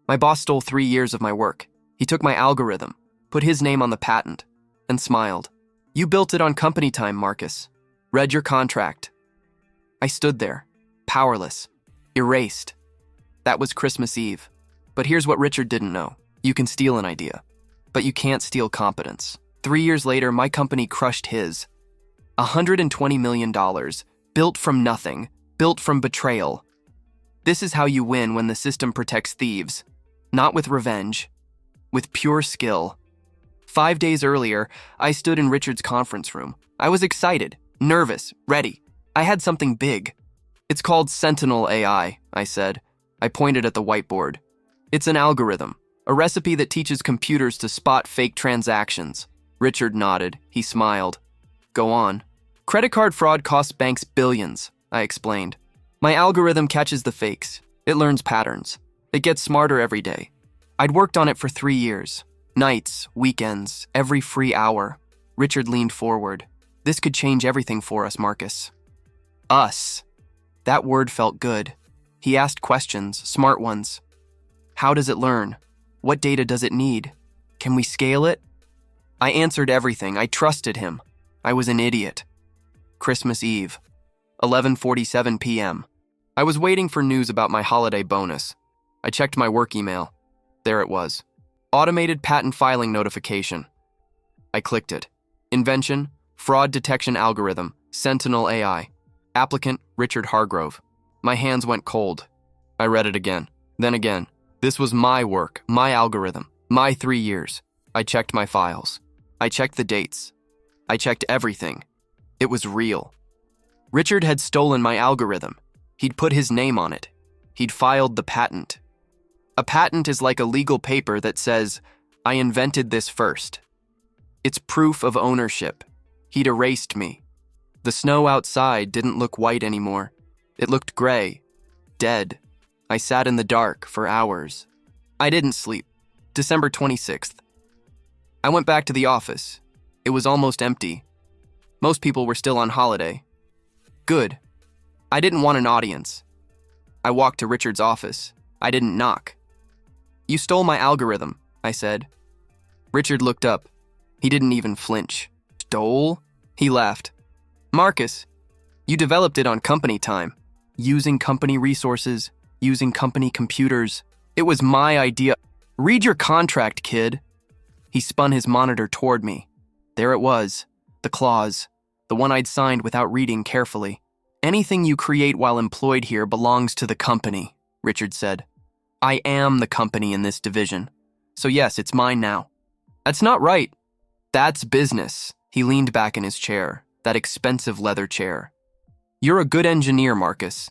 My boss stole 3 years of my work. He took my algorithm, put his name on the patent, and smiled. You built it on company time, Marcus. Read your contract. I stood there, powerless, erased. That was Christmas Eve. But here's what Richard didn't know. You can steal an idea, but you can't steal competence. 3 years later, my company crushed his. $120 million, built from nothing, built from betrayal. This is how you win when the system protects thieves. Not with revenge, with pure skill. 5 days earlier, I stood in Richard's conference room. I was excited, nervous, ready. I had something big. It's called Sentinel AI, I said. I pointed at the whiteboard. It's an algorithm, a recipe that teaches computers to spot fake transactions. Richard nodded. He smiled. Go on. Credit card fraud costs banks billions, I explained. My algorithm catches the fakes. It learns patterns. It gets smarter every day. I'd worked on it for 3 years. Nights, weekends, every free hour. Richard leaned forward. This could change everything for us, Marcus. Us. That word felt good. He asked questions, smart ones. How does it learn? What data does it need? Can we scale it? I answered everything. I trusted him. I was an idiot. Christmas Eve, 11:47 p.m. I was waiting for news about my holiday bonus. I checked my work email. There it was. Automated patent filing notification. I clicked it. Invention, fraud detection algorithm, Sentinel AI. Applicant, Richard Hargrove. My hands went cold. I read it again, then again. This was my work, my algorithm, my 3 years. I checked my files. I checked the dates. I checked everything. It was real. Richard had stolen my algorithm. He'd put his name on it. He'd filed the patent. A patent is like a legal paper that says, I invented this first. It's proof of ownership. He'd erased me. The snow outside didn't look white anymore. It looked gray, dead. I sat in the dark for hours. I didn't sleep. December 26th. I went back to the office. It was almost empty. Most people were still on holiday. Good. I didn't want an audience. I walked to Richard's office. I didn't knock. You stole my algorithm, I said. Richard looked up. He didn't even flinch. Stole? He laughed. Marcus, you developed it on company time, using company resources, using company computers. It was my idea. Read your contract, kid. He spun his monitor toward me. There it was, the clause, the one I'd signed without reading carefully. Anything you create while employed here belongs to the company, Richard said. I am the company in this division. So yes, it's mine now. That's not right. That's business. He leaned back in his chair, that expensive leather chair. You're a good engineer, Marcus,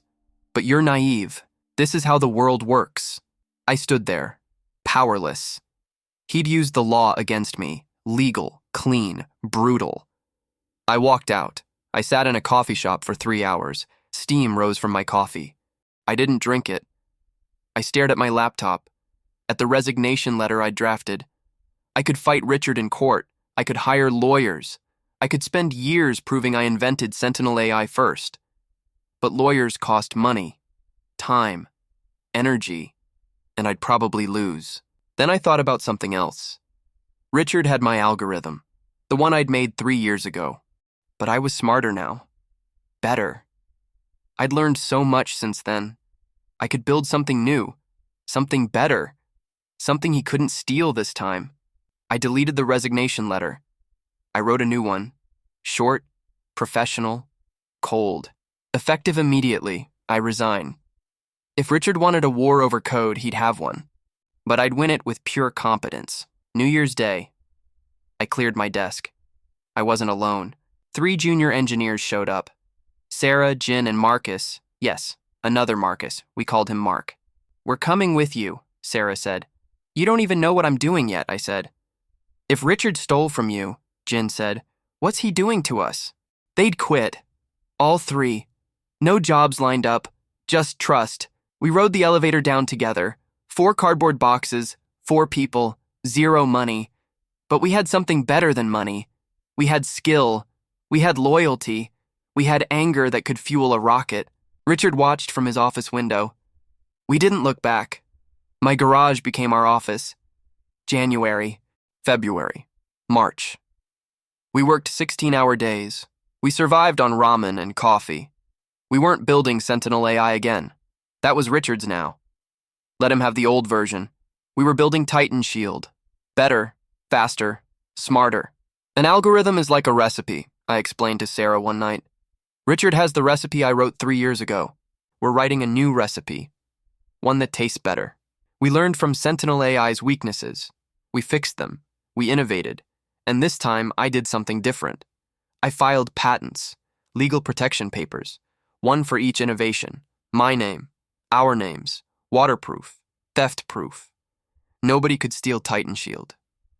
but you're naive. This is how the world works. I stood there, powerless. He'd used the law against me, legal, clean, brutal. I walked out. I sat in a coffee shop for 3 hours. Steam rose from my coffee. I didn't drink it. I stared at my laptop, at the resignation letter I'd drafted. I could fight Richard in court. I could hire lawyers. I could spend years proving I invented Sentinel AI first. But lawyers cost money, time, energy, and I'd probably lose. Then I thought about something else. Richard had my algorithm, the one I'd made 3 years ago. But I was smarter now. Better. I'd learned so much since then. I could build something new, something better, something he couldn't steal this time. I deleted the resignation letter. I wrote a new one. Short, professional, cold. Effective immediately, I resign. If Richard wanted a war over code, he'd have one. But I'd win it with pure competence. New Year's Day. I cleared my desk. I wasn't alone. 3 junior engineers showed up. Sarah, Jen, and Marcus. Yes, another Marcus. We called him Mark. We're coming with you, Sarah said. You don't even know what I'm doing yet, I said. If Richard stole from you, Jen said, what's he doing to us? They'd quit. All 3. No jobs lined up, just trust. We rode the elevator down together. 4 cardboard boxes, 4 people, 0 money. But we had something better than money. We had skill. We had loyalty. We had anger that could fuel a rocket. Richard watched from his office window. We didn't look back. My garage became our office. January, February, March. We worked 16-hour days. We survived on ramen and coffee. We weren't building Sentinel AI again. That was Richard's now. Let him have the old version. We were building Titan Shield. Better, faster, smarter. An algorithm is like a recipe, I explained to Sarah one night. Richard has the recipe I wrote 3 years ago. We're writing a new recipe, one that tastes better. We learned from Sentinel AI's weaknesses. We fixed them. We innovated. And this time, I did something different. I filed patents, legal protection papers, one for each innovation. My name, our names, waterproof, theft-proof. Nobody could steal Titan Shield.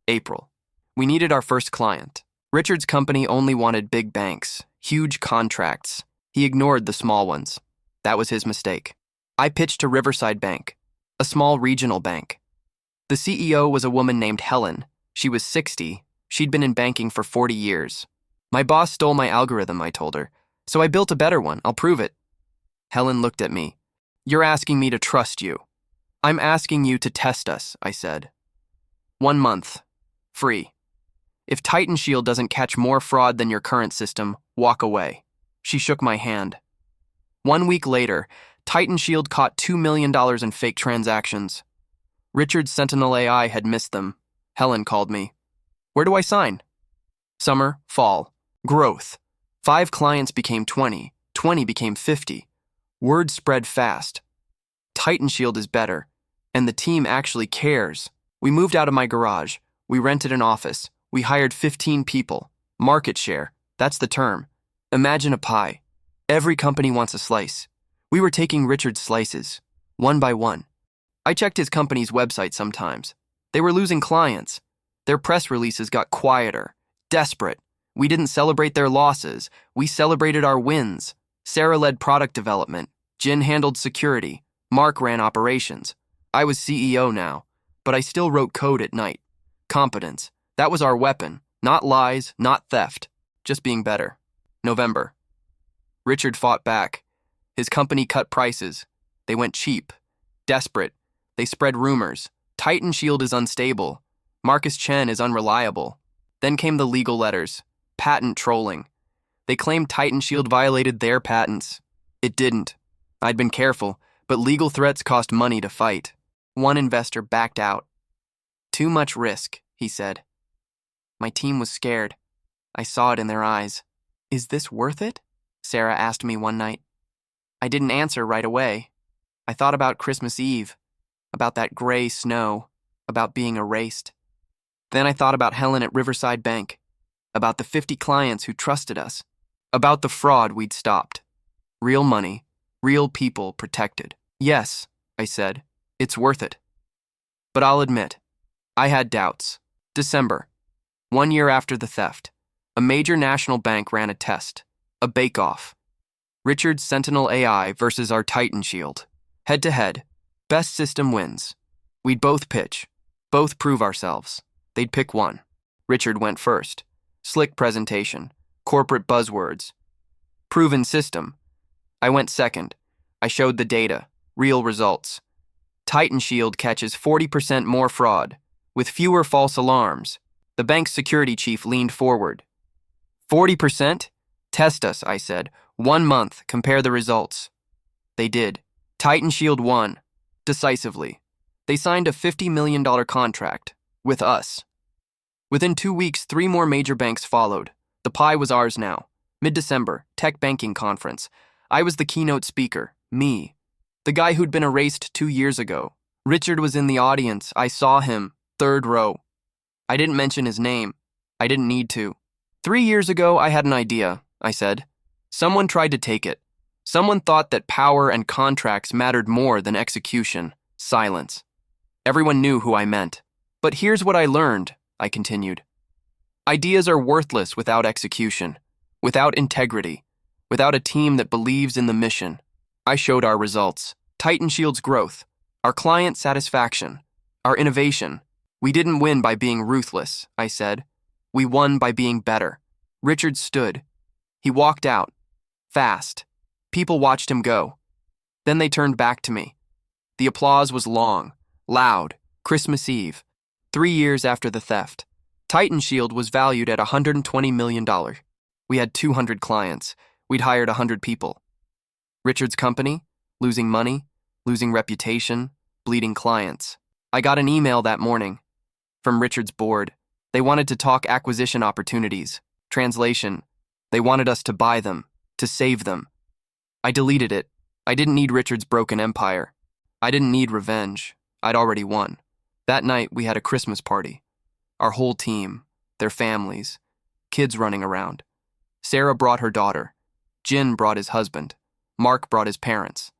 April. We needed our first client. Richard's company only wanted big banks, huge contracts. He ignored the small ones. That was his mistake. I pitched to Riverside Bank, a small regional bank. The CEO was a woman named Helen. She was 60. She'd been in banking for 40 years. My boss stole my algorithm, I told her. So I built a better one. I'll prove it. Helen looked at me. You're asking me to trust you. I'm asking you to test us, I said. 1 month. Free. If Titan Shield doesn't catch more fraud than your current system, walk away. She shook my hand. 1 week later, Titan Shield caught $2 million in fake transactions. Richard's Sentinel AI had missed them. Helen called me. Where do I sign? Summer, fall, growth. 5 clients became 20, 20 became 50. Word spread fast. Titan Shield is better, and the team actually cares. We moved out of my garage. We rented an office. We hired 15 people. Market share, that's the term. Imagine a pie. Every company wants a slice. We were taking Richard's slices, one by one. I checked his company's website sometimes. They were losing clients. Their press releases got quieter, desperate. We didn't celebrate their losses. We celebrated our wins. Sarah led product development. Jen handled security. Mark ran operations. I was CEO now, but I still wrote code at night. Competence. That was our weapon. Not lies, not theft. Just being better. November. Richard fought back. His company cut prices. They went cheap. Desperate. They spread rumors. Titan Shield is unstable. Marcus Chen is unreliable. Then came the legal letters. Patent trolling. They claimed Titan Shield violated their patents. It didn't. I'd been careful, but legal threats cost money to fight. One investor backed out. Too much risk, he said. My team was scared. I saw it in their eyes. Is this worth it? Sarah asked me one night. I didn't answer right away. I thought about Christmas Eve, about that gray snow, about being erased. Then I thought about Helen at Riverside Bank, about the 50 clients who trusted us, about the fraud we'd stopped. Real money, real people protected. Yes, I said, it's worth it. But I'll admit, I had doubts. December, 1 year after the theft, a major national bank ran a test, a bake-off. Richard's Sentinel AI versus our Titan Shield. Head-to-head, best system wins. We'd both pitch, both prove ourselves. They'd pick one. Richard went first. Slick presentation, corporate buzzwords. Proven system. I went second. I showed the data, real results. Titan Shield catches 40% more fraud, with fewer false alarms. The bank's security chief leaned forward. 40%? Test us, I said. 1 month, compare the results. They did. Titan Shield won. Decisively. They signed a $50 million contract. With us. Within 2 weeks, 3 more major banks followed. The pie was ours now. Mid-December, tech banking conference. I was the keynote speaker. Me. The guy who'd been erased 2 years ago. Richard was in the audience. I saw him. 3rd row. I didn't mention his name. I didn't need to. 3 years ago, I had an idea, I said. Someone tried to take it. Someone thought that power and contracts mattered more than execution. Silence. Everyone knew who I meant. But here's what I learned, I continued. Ideas are worthless without execution, without integrity, without a team that believes in the mission. I showed our results. Titan Shield's growth, our client satisfaction, our innovation. We didn't win by being ruthless, I said. We won by being better. Richard stood. He walked out. Fast. People watched him go. Then they turned back to me. The applause was long. Loud. Christmas Eve. 3 years after the theft. Titan Shield was valued at $120 million. We had 200 clients. We'd hired 100 people. Richard's company? Losing money, losing reputation, bleeding clients. I got an email that morning from Richard's board. They wanted to talk acquisition opportunities. Translation, they wanted us to buy them, to save them. I deleted it. I didn't need Richard's broken empire. I didn't need revenge. I'd already won. That night, we had a Christmas party. Our whole team, their families, kids running around. Sarah brought her daughter. Chen brought his husband. Mark brought his parents.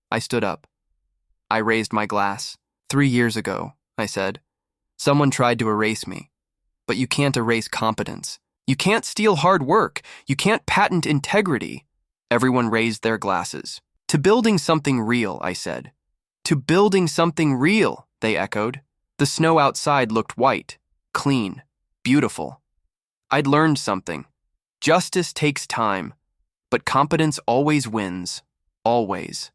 I stood up. I raised my glass. 3 years ago, I said, someone tried to erase me. But you can't erase competence. You can't steal hard work. You can't patent integrity. Everyone raised their glasses. To building something real, I said. To building something real, they echoed. The snow outside looked white, clean, beautiful. I'd learned something. Justice takes time, but competence always wins. Always.